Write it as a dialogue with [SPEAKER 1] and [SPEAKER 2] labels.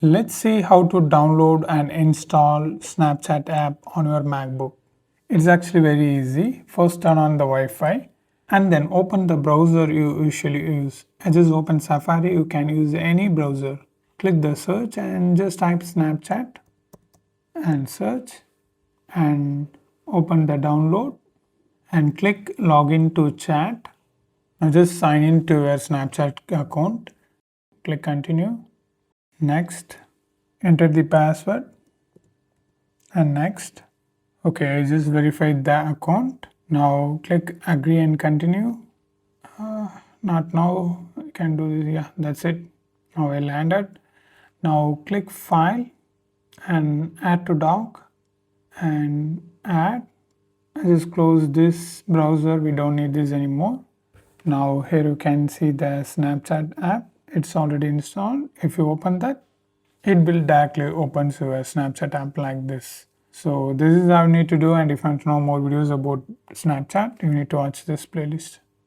[SPEAKER 1] Let's see how to download and install Snapchat app on your MacBook. It's actually very easy. First turn on the Wi-Fi and then open the browser you usually use. I just open Safari, you can use any browser. Click the search and just type Snapchat and search and open the download and click login to chat. Now just sign in to your Snapchat account. Click continue. Next, enter the password and next. Okay, I just verified the account. Now click agree and continue. Not now, you can do this. Yeah, that's it. Now I landed. Now click file and add to dock and add. I just close this browser, we don't need this anymore. Now here you can see the Snapchat app. It's already installed. If you open that, it will directly open to a Snapchat app like this. So this is how you need to do, and if you want to know more videos about Snapchat, you need to watch this playlist.